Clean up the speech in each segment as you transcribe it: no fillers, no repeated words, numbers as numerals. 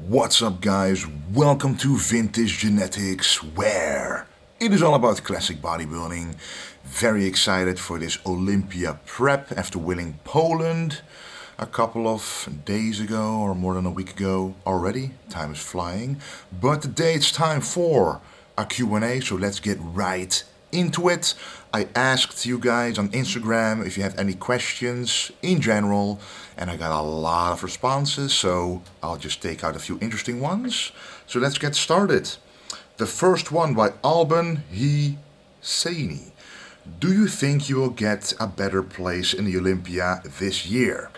What's up, guys? Welcome to Vintage Genetics, where it is all about classic bodybuilding. Very excited for this Olympia prep after winning Poland a couple of days ago, or more than a week ago already. Time is flying. But today it's time for a Q&A, so let's get right into it. I asked you guys on Instagram if you have any questions in general, and I got a lot of responses, so I'll just take out a few interesting ones. So let's get started. The first one by Alban Hisani. Do you think you will get a better place in the Olympia this year?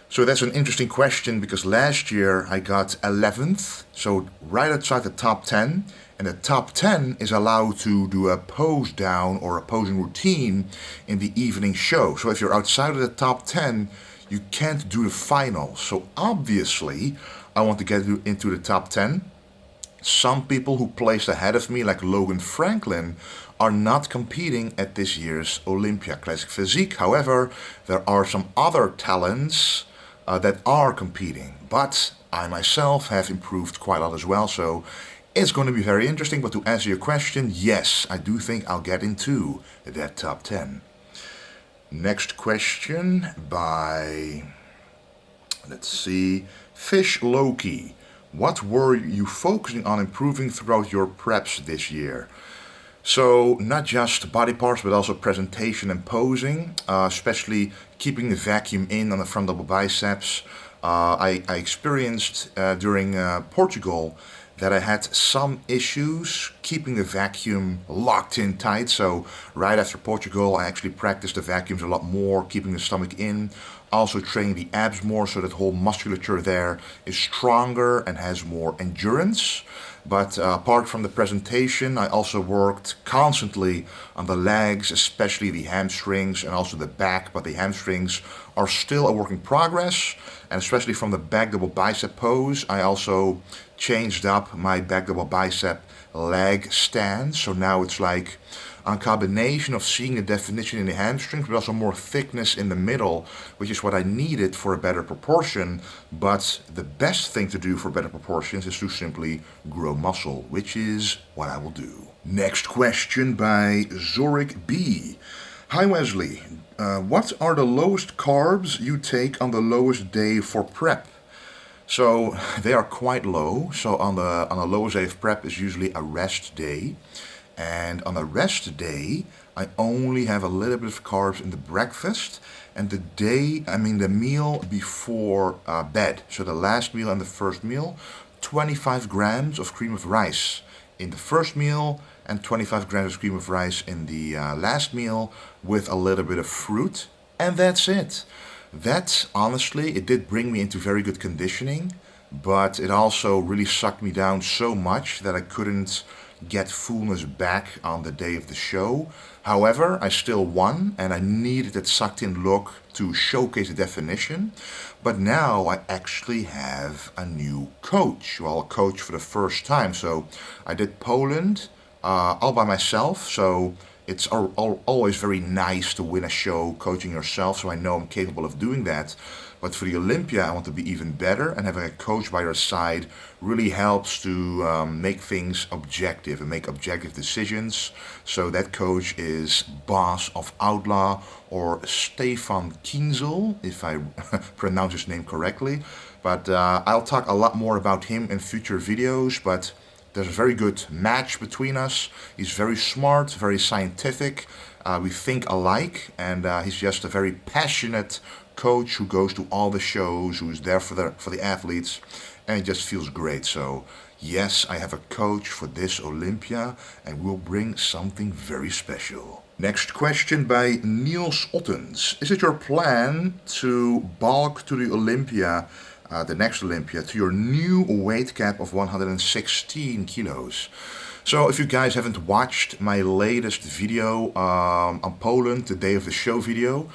So that's an interesting question, because last year I got 11th, so right outside the top 10. And the top 10 is allowed to do a pose down or a posing routine in the evening show. So if you're outside of the top 10, you can't do the finals. So obviously, I want to get into the top 10. Some people who placed ahead of me, like Logan Franklin, are not competing at this year's Olympia Classic Physique. However, there are some other talents that are competing. But I myself have improved quite a lot as well, so it's going to be very interesting. But to answer your question, yes, I do think I'll get into that top 10. Next question by, let's see, Fish Loki. What were you focusing on improving throughout your preps this year? So not just body parts, but also presentation and posing, especially keeping the vacuum in on the front double biceps. I experienced during Portugal that I had some issues keeping the vacuum locked in tight. So right after Portugal, I actually practiced the vacuums a lot more, keeping the stomach in, also training the abs more, so that whole musculature there is stronger and has more endurance. But apart from the presentation, I also worked constantly on the legs, especially the hamstrings and also the back, but the hamstrings are still a work in progress. And especially from the back double bicep pose, I also changed up my back double bicep leg stance. So now it's like a combination of seeing the definition in the hamstrings, but also more thickness in the middle, which is what I needed for a better proportion. But the best thing to do for better proportions is to simply grow muscle, which is what I will do. Next question by Zorik B. Hi Wesley, what are the lowest carbs you take on the lowest day for prep? So they are quite low. So on the lowest day of prep is usually a rest day. And on a rest day, I only have a little bit of carbs in the breakfast and the meal before bed. So the last meal and the first meal, 25 grams of cream of rice in the first meal and 25 grams of cream of rice in the last meal, with a little bit of fruit. And that's it. That, honestly, it did bring me into very good conditioning, but it also really sucked me down so much that I couldn't get fullness back on the day of the show. However, I still won, and I needed that sucked in look to showcase the definition. But now I actually have a new coach. Well, a coach for the first time. So I did Poland all by myself. So it's always very nice to win a show coaching yourself, so I know I'm capable of doing that. But for the Olympia, I want to be even better, and having a coach by your side really helps to make things objective and make objective decisions. So that coach is Boss of Outlaw, or Stefan Kienzel, if I pronounce his name correctly. But I'll talk a lot more about him in future videos, but there's a very good match between us. He's very smart, very scientific. We think alike, and he's just a very passionate coach who goes to all the shows, who's there for the athletes, and it just feels great. So yes, I have a coach for this Olympia, and we'll bring something very special. Next question by Niels Ottens. Is it your plan to bulk to the Olympia, the next Olympia, to your new weight cap of 116 kilos? So if you guys haven't watched my latest video on Poland, the day of the show video,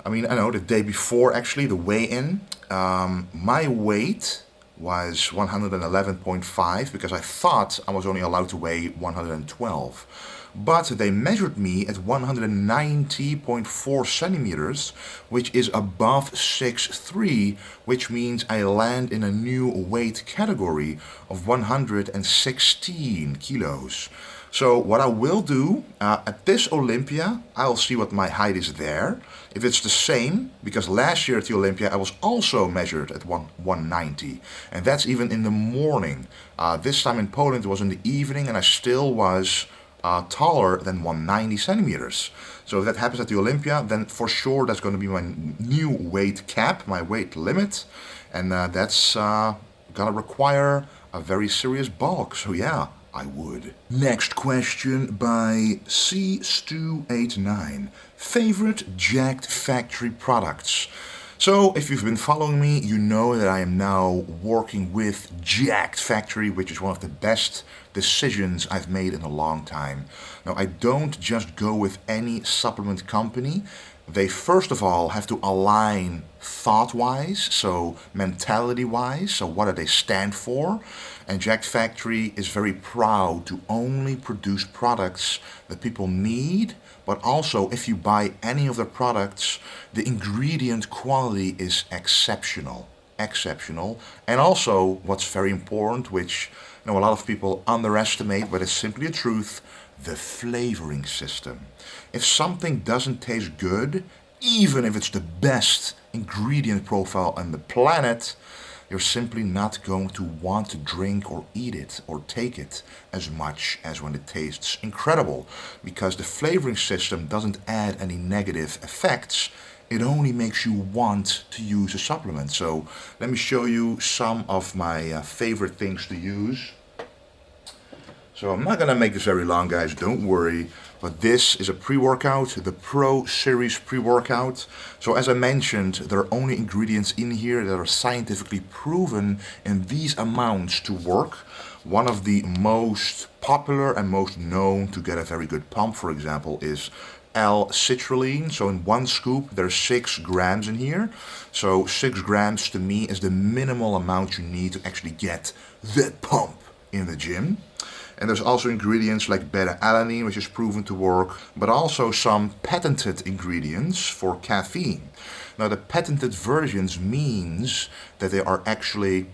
the day before actually, the weigh-in, my weight was 111.5 because I thought I was only allowed to weigh 112. but they measured me at 190.4 centimeters, which is above 6'3", which means I land in a new weight category of 116 kilos. So what I will do, at this Olympia, I'll see what my height is there. If it's the same, because last year at the Olympia I was also measured at 190, and that's even in the morning. This time in Poland it was in the evening, and I still was taller than 190 centimeters. So if that happens at the Olympia, then for sure that's going to be my new weight cap, my weight limit, and that's gonna require a very serious bulk. So yeah, I would. Next question by C Stu89. Favorite Jacked Factory products? So if you've been following me, you know that I am now working with Jacked Factory, which is one of the best decisions I've made in a long time. Now, I don't just go with any supplement company. They first of all have to align thought-wise, so mentality-wise, so what do they stand for? And Jacked Factory is very proud to only produce products that people need, but also if you buy any of their products, the ingredient quality is exceptional. And also, what's very important, which a lot of people underestimate, but it's simply a truth, the flavoring system. If something doesn't taste good, even if it's the best ingredient profile on the planet, you're simply not going to want to drink or eat it or take it as much as when it tastes incredible, because the flavoring system doesn't add any negative effects. It only makes you want to use a supplement. So let me show you some of my favorite things to use. So I'm not going to make this very long, guys, don't worry. But this is a pre-workout, the Pro Series pre-workout. So as I mentioned, there are only ingredients in here that are scientifically proven in these amounts to work. One of the most popular and most known to get a very good pump, for example, is L-citrulline. So in one scoop, there's 6 grams in here. So 6 grams to me is the minimal amount you need to actually get that pump in the gym. And there's also ingredients like beta-alanine, which is proven to work, but also some patented ingredients for caffeine. Now, the patented versions means that they are actually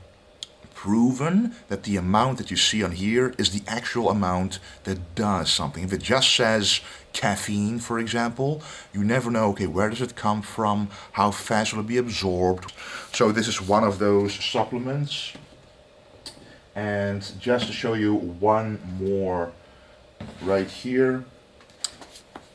proven that the amount that you see on here is the actual amount that does something. If it just says caffeine, for example, you never know, okay, where does it come from? How fast will it be absorbed? So this is one of those supplements. And just to show you one more right here,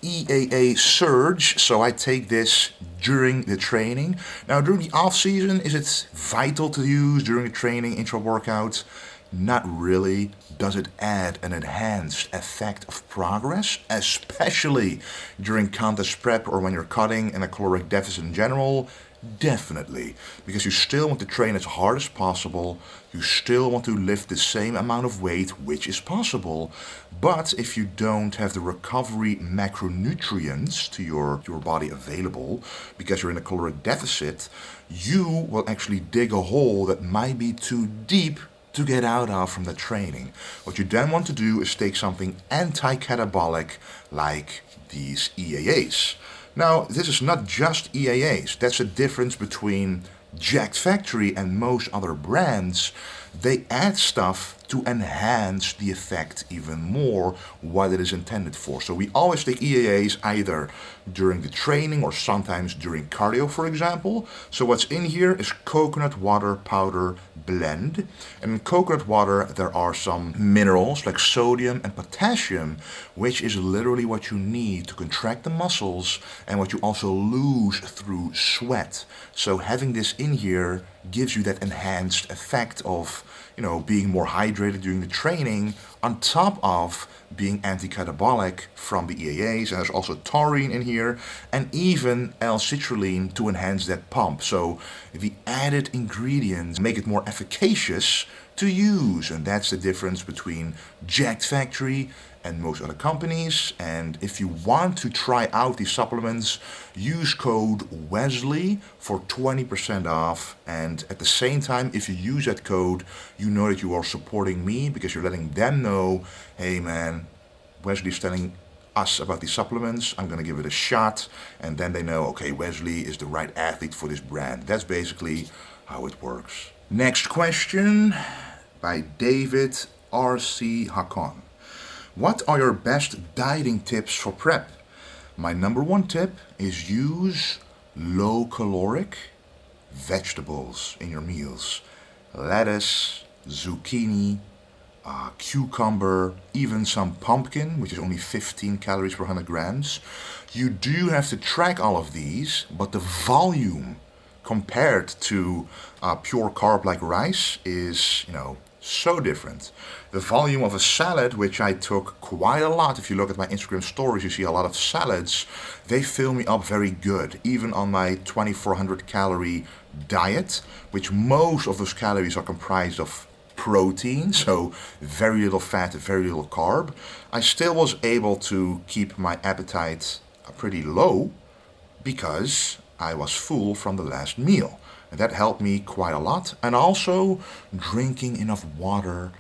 EAA Surge. So I take this during the training. Now during the off season, is it vital to use during the training, intra-workout? Not really. Does it add an enhanced effect of progress, especially during contest prep or when you're cutting and a caloric deficit in general? Definitely, because you still want to train as hard as possible, you still want to lift the same amount of weight, which is possible, but if you don't have the recovery macronutrients to your body available, because you're in a caloric deficit, you will actually dig a hole that might be too deep to get out of from the training. What you then want to do is take something anti-catabolic like these EAAs. Now, this is not just EAAs. That's the difference between Jacked Factory and most other brands. They add stuff to enhance the effect even more what it is intended for. So we always take EAAs either during the training or sometimes during cardio, for example. So what's in here is coconut water powder blend. And in coconut water, there are some minerals like sodium and potassium, which is literally what you need to contract the muscles and what you also lose through sweat. So having this in here gives you that enhanced effect of, being more hydrated during the training, on top of being anti-catabolic from the EAAs. And there's also taurine in here, and even L-citrulline to enhance that pump. So the added ingredients make it more efficacious to use, and that's the difference between Jacked Factory and most other companies. And if you want to try out these supplements, use code Wesley for 20% off. And at the same time, if you use that code, you know that you are supporting me because you're letting them know, hey man, Wesley's telling us about these supplements, I'm going to give it a shot, and then they know, okay, Wesley is the right athlete for this brand. That's basically how it works. Next question by David R.C. Hakon. What are your best dieting tips for prep? My number one tip is use low caloric vegetables in your meals. Lettuce, zucchini, cucumber, even some pumpkin, which is only 15 calories per 100 grams. You do have to track all of these, but the volume compared to pure carb like rice is, so different. The volume of a salad, which I took quite a lot, if you look at my Instagram stories, you see a lot of salads, they fill me up very good, even on my 2400 calorie diet, which most of those calories are comprised of protein, so very little fat, very little carb. I still was able to keep my appetite pretty low because I was full from the last meal. And that helped me quite a lot. And also drinking enough water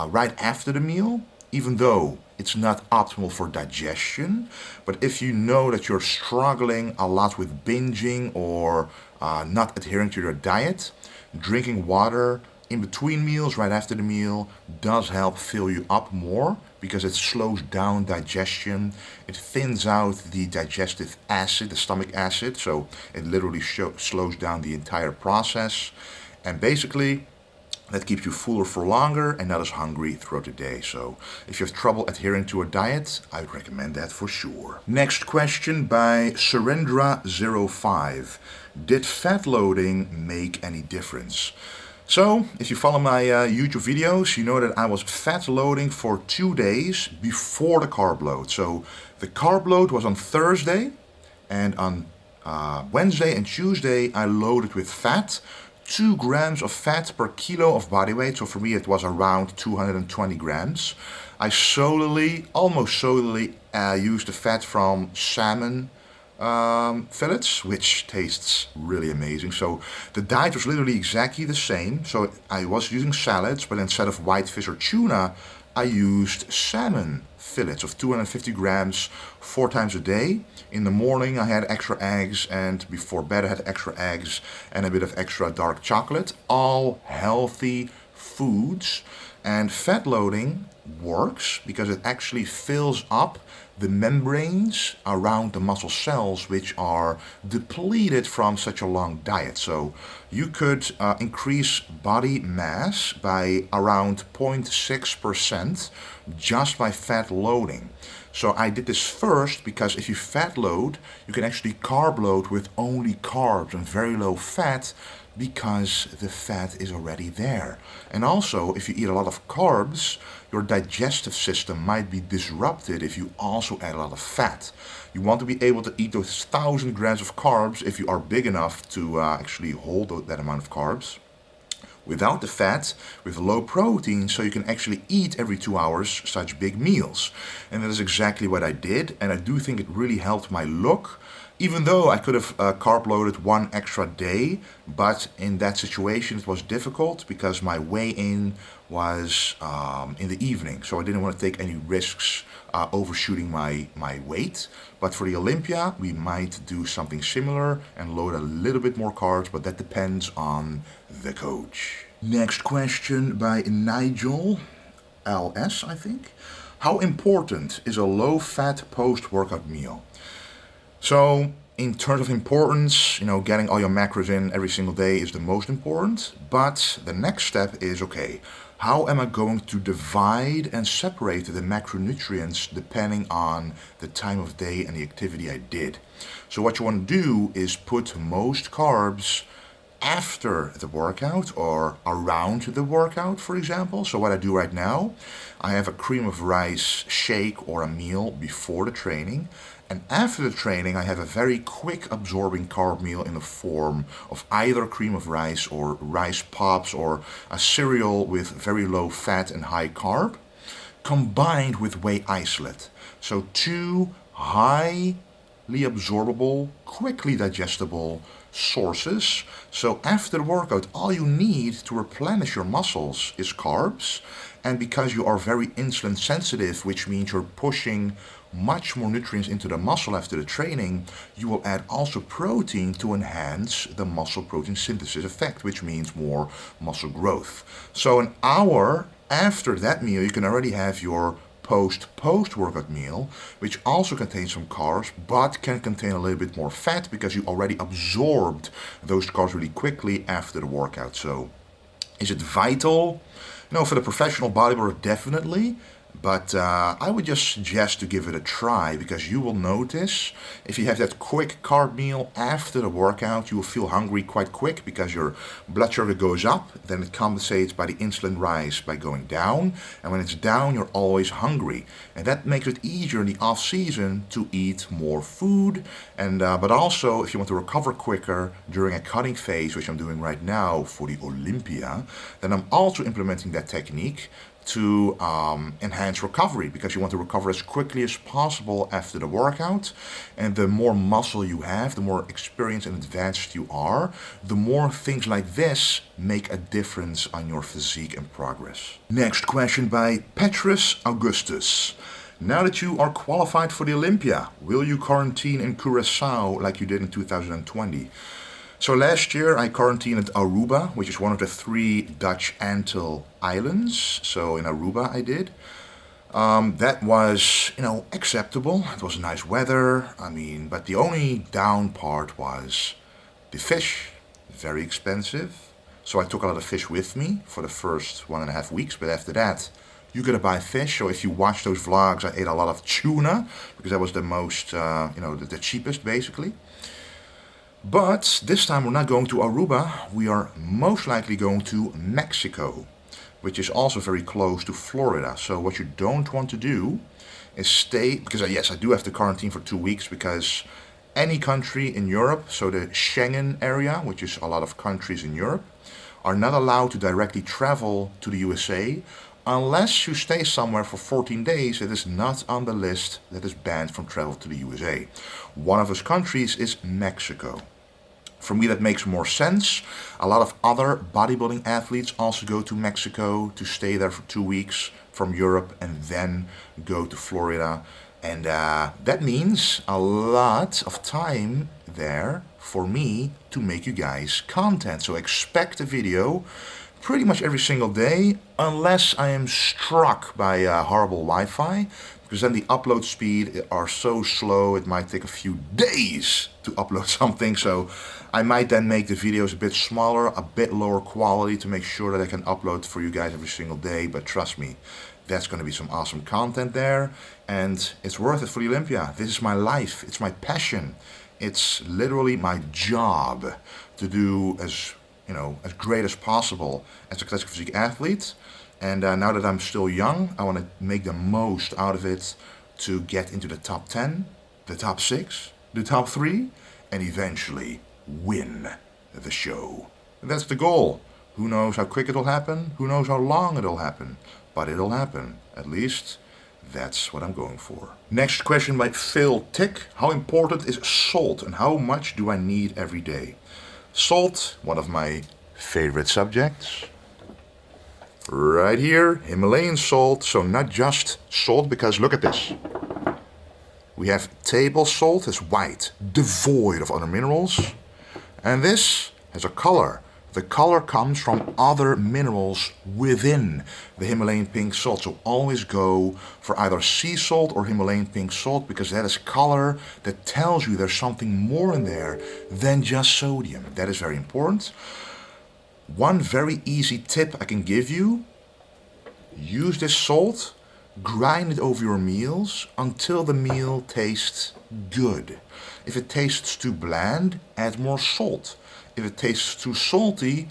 right after the meal, even though it's not optimal for digestion. But if you know that you're struggling a lot with binging or not adhering to your diet, drinking water in between meals, right after the meal, does help fill you up more because it slows down digestion. It thins out the digestive acid, the stomach acid, so it literally slows down the entire process. And basically, that keeps you fuller for longer and not as hungry throughout the day. So if you have trouble adhering to a diet, I would recommend that for sure. Next question by Surendra05. Did fat loading make any difference? So, if you follow my YouTube videos, you know that I was fat loading for 2 days before the carb load. So, the carb load was on Thursday, and on Wednesday and Tuesday I loaded with fat, 2 grams of fat per kilo of body weight. So for me it was around 220 grams. I almost solely used the fat from salmon fillets, which tastes really amazing. So the diet was literally exactly the same. So I was using salads, but instead of whitefish or tuna, I used salmon fillets of 250 grams 4 times a day. In the morning I had extra eggs, and before bed I had extra eggs and a bit of extra dark chocolate. All healthy foods. And fat loading works because it actually fills up the membranes around the muscle cells, which are depleted from such a long diet. So you could increase body mass by around 0.6% just by fat loading. So I did this first because if you fat load, you can actually carb load with only carbs and very low fat, because the fat is already there. And also, if you eat a lot of carbs, your digestive system might be disrupted if you also add a lot of fat. You want to be able to eat those 1,000 grams of carbs if you are big enough to actually hold that amount of carbs without the fat, with low protein, so you can actually eat every 2 hours such big meals. And that is exactly what I did, and I do think it really helped my look. Even though I could have carb loaded 1 extra day, but in that situation it was difficult because my weigh-in was in the evening, so I didn't want to take any risks overshooting my weight. But for the Olympia, we might do something similar and load a little bit more carbs, but that depends on the coach. Next question by Nigel LS, I think. How important is a low-fat post-workout meal? So, in terms of importance, getting all your macros in every single day is the most important. But the next step is, okay, how am I going to divide and separate the macronutrients depending on the time of day and the activity I did? So what you want to do is put most carbs after the workout or around the workout, for example. So what I do right now, I have a cream of rice shake or a meal before the training. And after the training, I have a very quick absorbing carb meal in the form of either cream of rice or rice pops or a cereal with very low fat and high carb, combined with whey isolate. So 2 highly absorbable, quickly digestible sources. So after the workout, all you need to replenish your muscles is carbs, And because you are very insulin sensitive, which means you're pushing much more nutrients into the muscle after the training, you will add also protein to enhance the muscle protein synthesis effect, which means more muscle growth. So an hour after that meal, you can already have your post-workout meal, which also contains some carbs, but can contain a little bit more fat because you already absorbed those carbs really quickly after the workout. So is it vital? No, for the professional bodybuilder, definitely. But I would just suggest to give it a try, because you will notice if you have that quick carb meal after the workout, you will feel hungry quite quick because your blood sugar goes up. Then it compensates by the insulin rise by going down. And when it's down, you're always hungry. And that makes it easier in the off season to eat more food. And but also, if you want to recover quicker during a cutting phase, which I'm doing right now for the Olympia, then I'm also implementing that technique to enhance recovery, because you want to recover as quickly as possible after the workout. And the more muscle you have, the more experienced and advanced you are, the more things like this make a difference on your physique and progress. Next question by Petrus Augustus. Now that you are qualified for the Olympia, will you quarantine in Curacao like you did in 2020? So last year I quarantined at Aruba, which is one of the 3 Dutch Antil islands. So in Aruba I did. That was, acceptable. It was nice weather. But the only down part was the fish, very expensive. So I took a lot of fish with me for the first 1.5 weeks. But after that, you gotta buy fish. So if you watch those vlogs, I ate a lot of tuna because that was the most, the cheapest basically. But this time we're not going to Aruba, we are most likely going to Mexico, which is also very close to Florida. So what you don't want to do is stay, because yes, I do have to quarantine for 2 weeks, because any country in Europe, so the Schengen area, which is a lot of countries in Europe, are not allowed to directly travel to the USA unless you stay somewhere for 14 days that is not on the list that is banned from travel to the USA. One of those countries is Mexico. For me, that makes more sense. A lot of other bodybuilding athletes also go to Mexico to stay there for 2 weeks from Europe and then go to Florida. And that means a lot of time there for me to make you guys content. So expect a video pretty much every single day, unless I am struck by horrible Wi-Fi, because then the upload speed are so slow it might take a few days to upload something. So I might then make the videos a bit smaller, a bit lower quality, to make sure that I can upload for you guys every single day. But trust me, that's going to be some awesome content there, and it's worth it for the Olympia. This is my life, it's my passion, it's literally my job to do as great as possible as a classic physique athlete. And now that I'm still young, I want to make the most out of it to get into the top 10, the top 6, the top 3, and eventually win the show. And that's the goal. Who knows how quick it'll happen? Who knows how long it'll happen? But it'll happen. At least that's what I'm going for. Next question by Phil Tick. How important is salt and how much do I need every day? Salt, one of my favorite subjects. Right here, Himalayan salt. So not just salt, because look at this. We have table salt, it's white, devoid of other minerals. And this has a color. The color comes from other minerals within the Himalayan pink salt. So always go for either sea salt or Himalayan pink salt, because that is color that tells you there's something more in there than just sodium. That is very important. One very easy tip I can give you: use this salt, grind it over your meals until the meal tastes good. If it tastes too bland, add more salt. If it tastes too salty,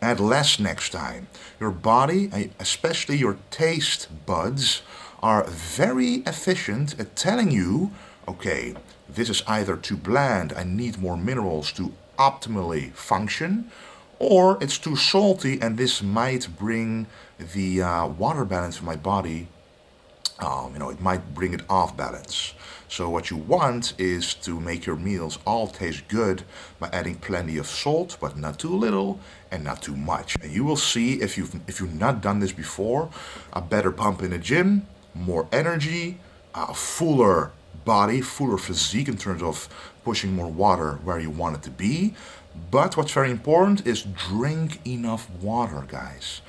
add less next time. Your body, especially your taste buds, are very efficient at telling you, okay, this is either too bland, I need more minerals to optimally function, or it's too salty and this might bring the water balance in my body, it might bring it off balance. So what you want is to make your meals all taste good by adding plenty of salt, but not too little and not too much. And you will see, if you've not done this before, a better pump in the gym, more energy, a fuller body, fuller physique in terms of pushing more water where you want it to be. But what's very important is drink enough water, guys.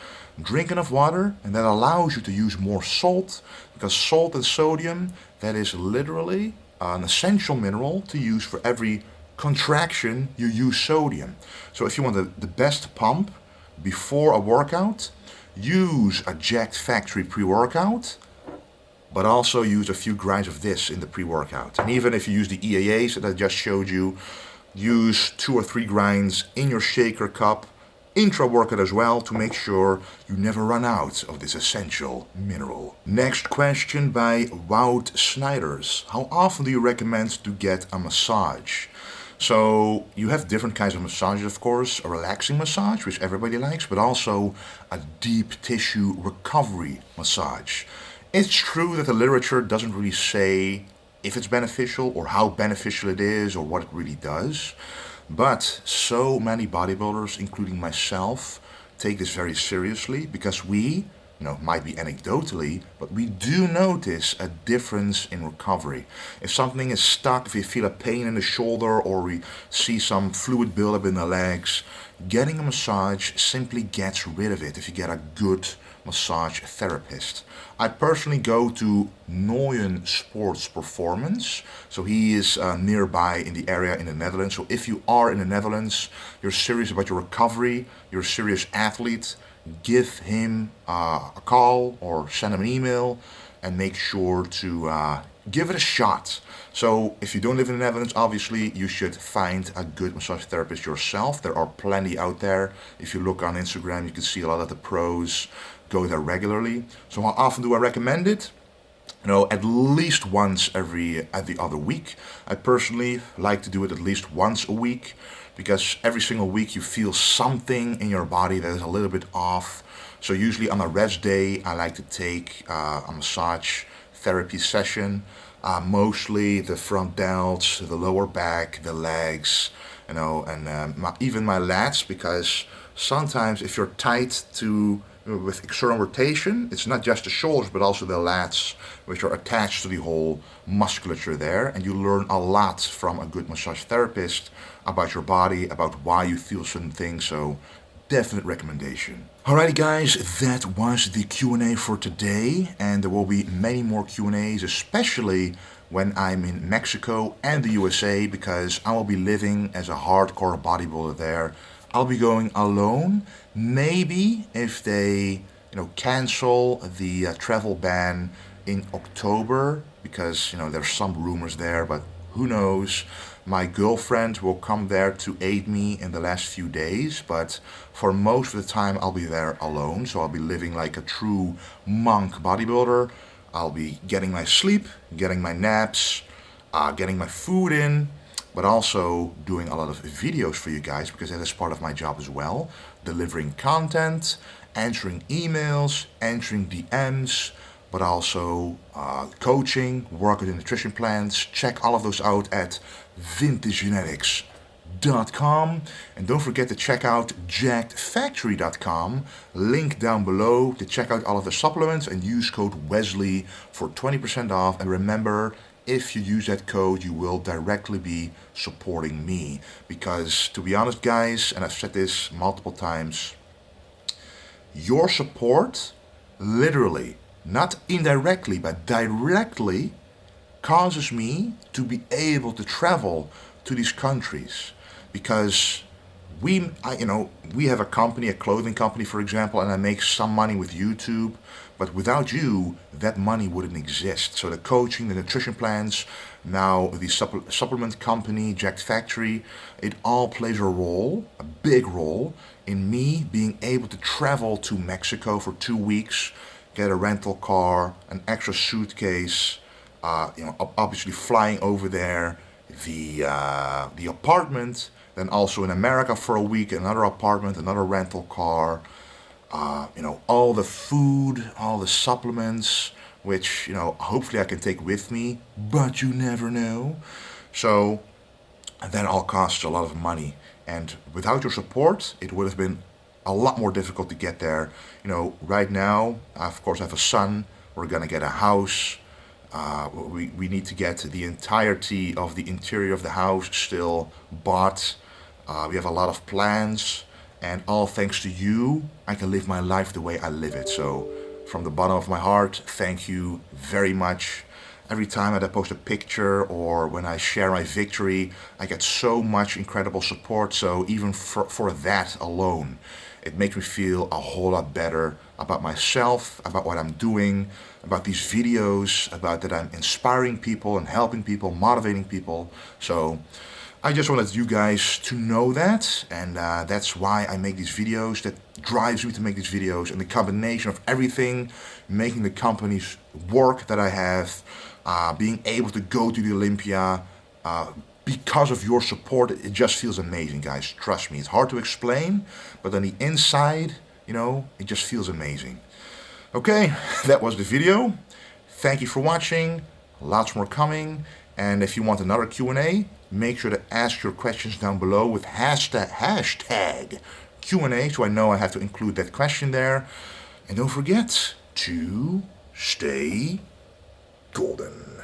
Drink enough water, and that allows you to use more salt, because salt and sodium, that is literally an essential mineral to use for every contraction you use sodium. So if you want the best pump before a workout, use a Jacked Factory pre-workout, but also use a few grinds of this in the pre-workout. And even if you use the EAAs that I just showed you, use 2 or 3 grinds in your shaker cup, intra-workout as well, to make sure you never run out of this essential mineral. Next question by Wout Snijders. How often do you recommend to get a massage? So you have different kinds of massages, of course. A relaxing massage, which everybody likes, but also a deep tissue recovery massage. It's true that the literature doesn't really say if it's beneficial or how beneficial it is or what it really does. But so many bodybuilders, including myself, take this very seriously, because we, might be anecdotally, but we do notice a difference in recovery. If something is stuck, if you feel a pain in the shoulder or we see some fluid buildup in the legs, getting a massage simply gets rid of it if you get a good massage therapist. I personally go to Nooyen Sports Performance. So he is nearby in the area in the Netherlands. So if you are in the Netherlands, you're serious about your recovery, you're a serious athlete, give him a call or send him an email and make sure to give it a shot. So if you don't live in the Netherlands, obviously you should find a good massage therapist yourself. There are plenty out there. If you look on Instagram, you can see a lot of the pros go there regularly. So how often do I recommend it? At least once every other week. I personally like to do it at least once a week, because every single week you feel something in your body that is a little bit off. So usually on a rest day, I like to take a massage therapy session. Mostly the front delts, the lower back, the legs, and even my lats, because sometimes if you're tight with external rotation, it's not just the shoulders but also the lats, which are attached to the whole musculature there, and you learn a lot from a good massage therapist about your body, about why you feel certain things. So definite recommendation. Alrighty guys, that was the Q&A for today, and there will be many more Q&As, especially when I'm in Mexico and the USA, because I will be living as a hardcore bodybuilder there. I'll be going alone. Maybe if they cancel the travel ban in October, because there's some rumors there, but who knows. My girlfriend will come there to aid me in the last few days, but for most of the time I'll be there alone. So I'll be living like a true monk bodybuilder. I'll be getting my sleep, getting my naps, getting my food in, but also doing a lot of videos for you guys, because that is part of my job as well. Delivering content, answering emails, answering DMs, but also coaching, workout and nutrition plans. Check all of those out at vintagegenetics.com. And don't forget to check out jackedfactory.com. Link down below to check out all of the supplements and use code Wesley for 20% off. And remember, if you use that code, you will directly be supporting me. Because to be honest, guys, and I've said this multiple times, your support literally, not indirectly, but directly causes me to be able to travel to these countries. Because we have a company, a clothing company, for example, and I make some money with YouTube, but without you, that money wouldn't exist. So the coaching, the nutrition plans, now the supplement company, Jacked Factory, it all plays a role, a big role, in me being able to travel to Mexico for 2 weeks, get a rental car, an extra suitcase, obviously flying over there, the apartment, then also in America for a week, another apartment, another rental car, all the food, all the supplements, which, hopefully I can take with me, but you never know. So that all costs a lot of money. And without your support, it would have been a lot more difficult to get there. Right now, of course, I have a son. We're going to get a house. We need to get the entirety of the interior of the house still bought. We have a lot of plans. And all thanks to you, I can live my life the way I live it. So from the bottom of my heart, thank you very much. Every time that I post a picture or when I share my victory, I get so much incredible support. So even for that alone, it makes me feel a whole lot better about myself, about what I'm doing, about these videos, about that I'm inspiring people and helping people, motivating people. So I just wanted you guys to know that, and that's why I make these videos. That drives me to make these videos, and the combination of everything, making the companies work that I have, being able to go to the Olympia, because of your support, it just feels amazing, guys. Trust me, it's hard to explain, but on the inside, it just feels amazing. Okay, that was the video. Thank you for watching. Lots more coming. And if you want another Q&A, make sure to ask your questions down below with hashtag Q&A, so I know I have to include that question there. And don't forget to stay golden.